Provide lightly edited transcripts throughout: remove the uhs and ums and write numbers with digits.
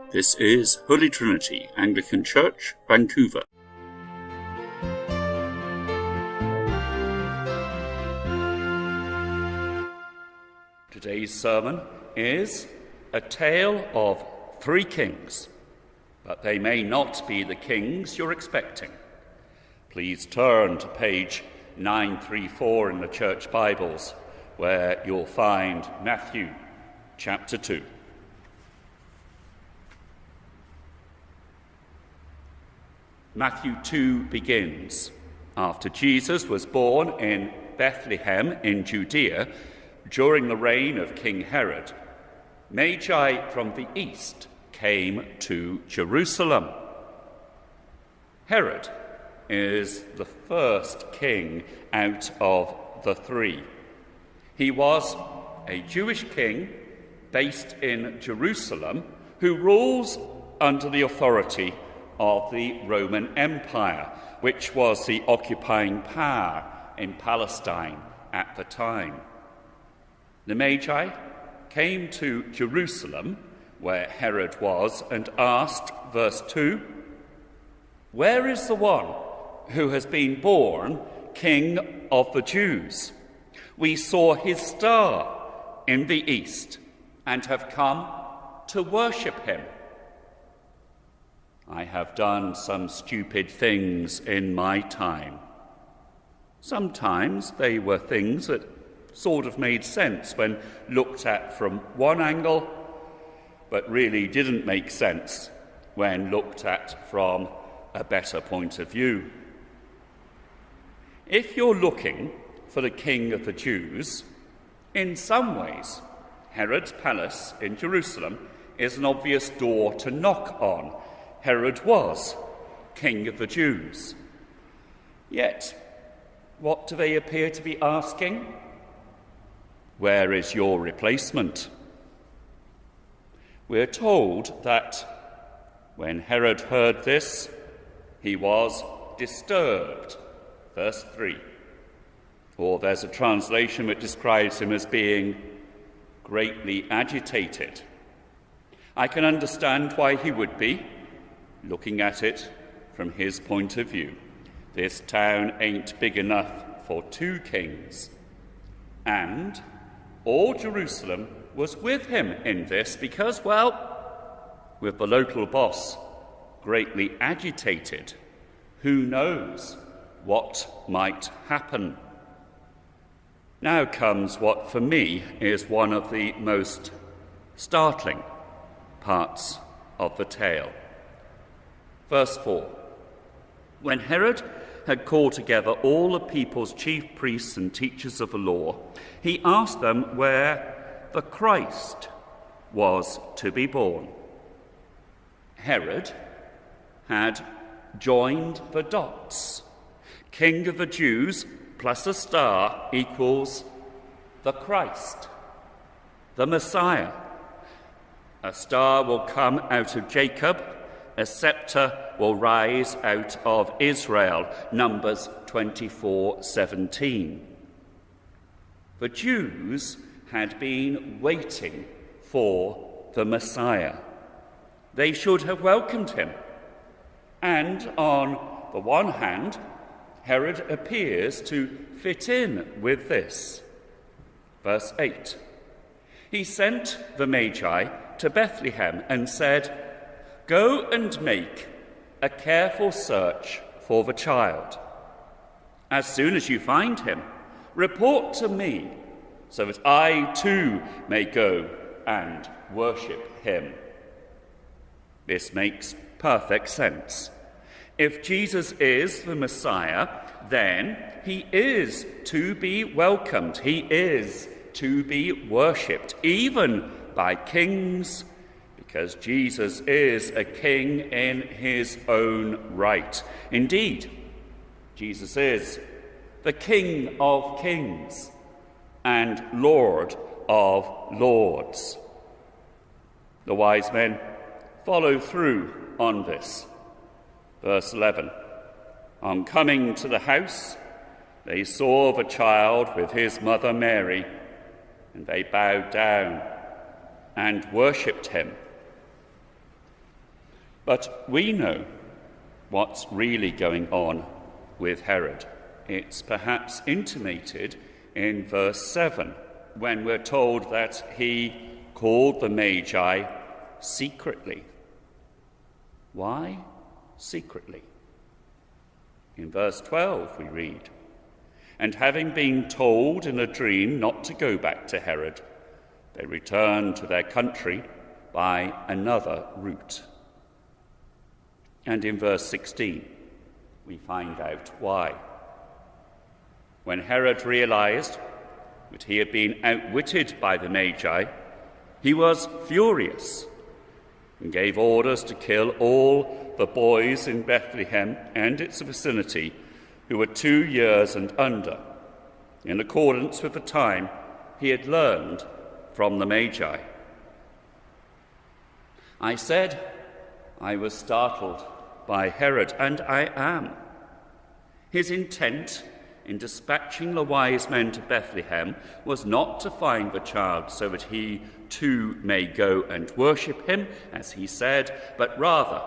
This is Holy Trinity, Anglican Church, Vancouver. Today's sermon is a tale of three kings, but they may not be the kings you're expecting. Please turn to page 934 in the Church Bibles, where you'll find Matthew chapter 2. Matthew 2 begins. After Jesus was born in Bethlehem in Judea, during the reign of King Herod, Magi from the east came to Jerusalem. Herod is the first king out of the three. He was a Jewish king based in Jerusalem who rules under the authority of the Roman Empire, which was the occupying power in Palestine at the time. The Magi came to Jerusalem, where Herod was, and asked, verse 2, "Where is the one who has been born King of the Jews? We saw his star in the east and have come to worship him." I have done some stupid things in my time. Sometimes they were things that sort of made sense when looked at from one angle, but really didn't make sense when looked at from a better point of view. If you're looking for the King of the Jews, in some ways, Herod's palace in Jerusalem is an obvious door to knock on. Herod was King of the Jews. Yet, what do they appear to be asking? Where is your replacement? We're told that when Herod heard this, he was disturbed. Verse 3. Or there's a translation which describes him as being greatly agitated. I can understand why he would be, looking at it from his point of view. This town ain't big enough for two kings. And all Jerusalem was with him in this because, well, with the local boss greatly agitated, who knows what might happen? Now comes what for me is one of the most startling parts of the tale. Verse 4. When Herod had called together all the people's chief priests and teachers of the law, he asked them where the Christ was to be born. Herod had joined the dots. King of the Jews plus a star equals the Christ, the Messiah. A star will come out of Jacob, a scepter will rise out of Israel. Numbers 24:17. The Jews had been waiting for the Messiah. They should have welcomed him. And on the one hand, Herod appears to fit in with this. Verse 8. He sent the Magi to Bethlehem and said, "Go and make a careful search for the child. As soon as you find him, report to me, so that I too may go and worship him." This makes perfect sense. If Jesus is the Messiah, then he is to be welcomed. He is to be worshipped, even by kings, because Jesus is a king in his own right. Indeed, Jesus is the King of kings and Lord of lords. The wise men follow through on this. Verse 11. On coming to the house, they saw the child with his mother Mary, and they bowed down and worshipped him. But we know what's really going on with Herod. It's perhaps intimated in verse 7, when we're told that he called the Magi secretly. Why secretly? In verse 12 we read, "And having been told in a dream not to go back to Herod, they returned to their country by another route." And in verse 16 we find out why. When Herod realized that he had been outwitted by the Magi, he was furious and gave orders to kill all the boys in Bethlehem and its vicinity who were 2 years and under, in accordance with the time he had learned from the Magi. I said I was startled by Herod, and I am. His intent in dispatching the wise men to Bethlehem was not to find the child so that he too may go and worship him, as he said, but rather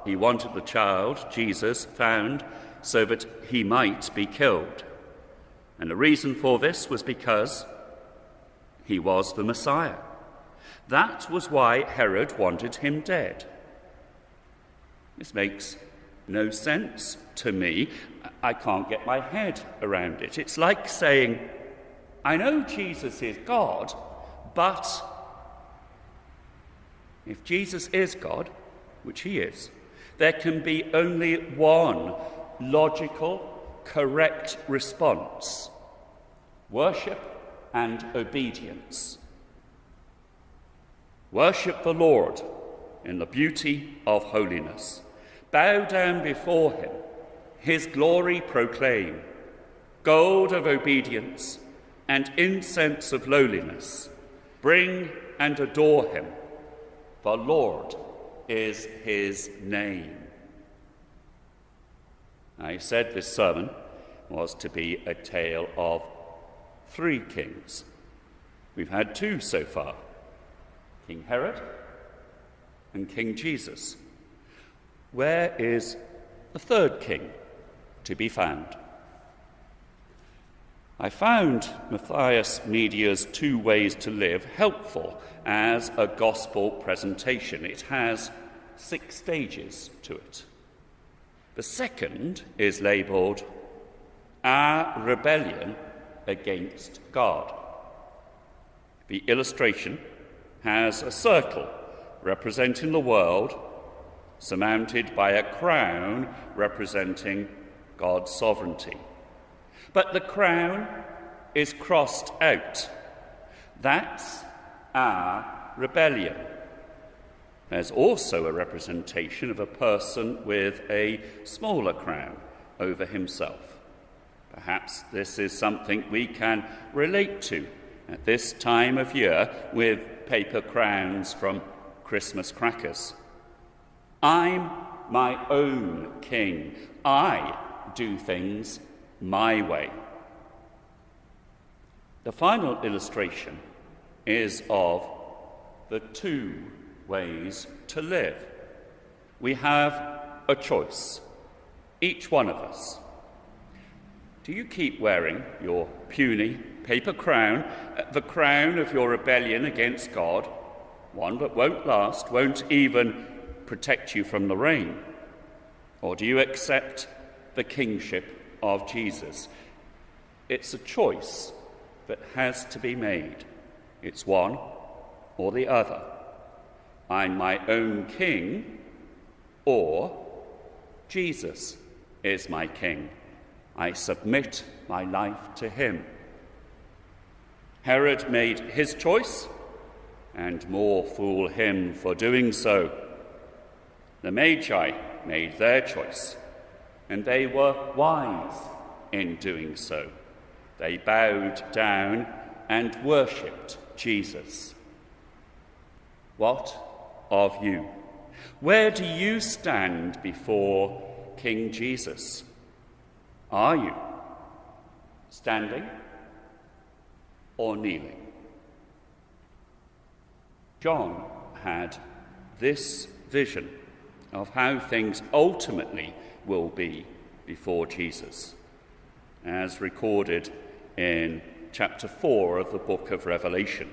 he wanted the child, Jesus, found so that he might be killed. And the reason for this was because he was the Messiah. That was why Herod wanted him dead. This makes no sense to me. I can't get my head around it. It's like saying, I know Jesus is God, but if Jesus is God, which he is, there can be only one logical, correct response: worship and obedience. Worship the Lord in the beauty of holiness. Bow down before him, his glory proclaim. Gold of obedience and incense of lowliness. Bring and adore him, for Lord is his name. I said this sermon was to be a tale of 3 kings. We've had 2 so far: King Herod and King Jesus. Where is the 3rd king to be found? I found Matthias Media's 2 Ways to Live helpful as a gospel presentation. It has 6 stages to it. The second is labelled Our Rebellion Against God. The illustration has a circle representing the world, surmounted by a crown representing God's sovereignty. But the crown is crossed out. That's our rebellion. There's also a representation of a person with a smaller crown over himself. Perhaps this is something we can relate to at this time of year with paper crowns from Christmas crackers. I'm my own king. I do things my way. The final illustration is of the 2 ways to live. We have a choice, each one of us. Do you keep wearing your puny paper crown, the crown of your rebellion against God, one that won't last, won't even protect you from the rain? Or do you accept the kingship of Jesus? It's a choice that has to be made. It's one or the other. I'm my own king, or Jesus is my king. I submit my life to him. Herod made his choice, and more fool him for doing so. The Magi made their choice, and they were wise in doing so. They bowed down and worshipped Jesus. What of you? Where do you stand before King Jesus? Are you standing or kneeling? John had this vision of how things ultimately will be before Jesus, as recorded in chapter 4 of the book of Revelation.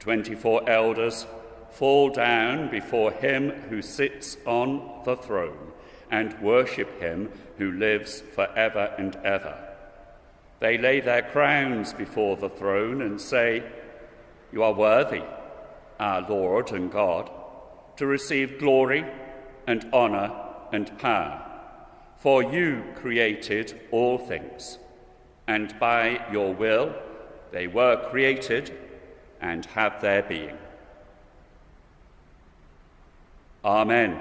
24 elders fall down before him who sits on the throne and worship him who lives forever and ever. They lay their crowns before the throne and say, "You are worthy, our Lord and God, to receive glory and honour and power, for you created all things, and by your will they were created and have their being." Amen.